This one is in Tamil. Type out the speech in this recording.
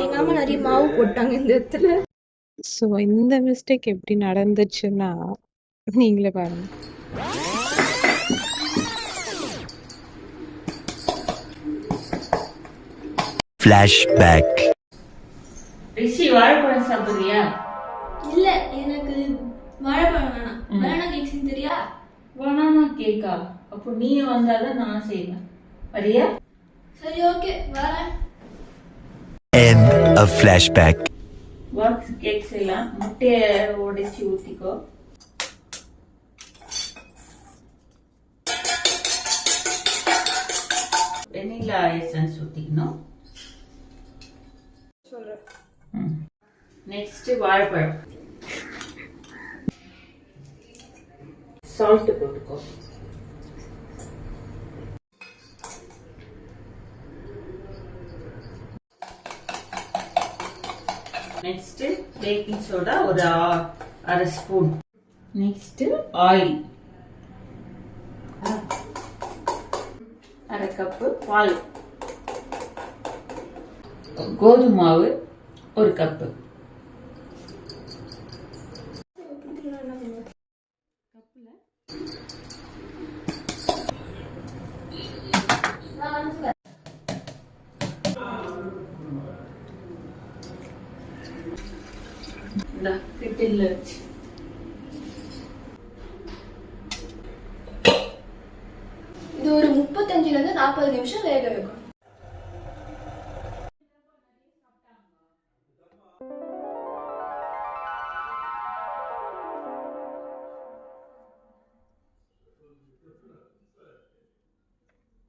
எங்க அம்மா நிறைய மாவு போட்டாங்க இந்த இடத்துல. ஸோ இந்த மிஸ்டேக் எப்படி நடந்துச்சுன்னா நீங்களே பாருங்க. ஃபிளாஷ்பேக். ரிஷி வாழைப்பழம் சாப்பிடுறியா? இல்ல எனக்கு வாழைப்பழம் வேணாம். பனானா கேக் செஞ்சு தெரியா? பனானா கேக்கா? அப்போ நீ வந்தாதான் நான் செய்வேன். வரியா? சரி ஓகே வரேன். End of flashback. Box cake செய்யலாம். முட்டையை உடைச்சி ஊத்திக்கோ. வெனிலா எசன்ஸ் ஊத்திக்கணும். நெக்ஸ்ட் வாழைப்பழம். சால்ட் போட்டுக்கோ. நெக்ஸ்ட் பேக்கிங் சோடா ஒரு 1/2 ஸ்பூன். Next oil 1/2 cup. பால், கோதுமை மாவு 1 கப்பு. கிட்டில் வச்சு இது ஒரு 35 ல இருந்து 40 நிமிஷம் வேக வைக்கணும்.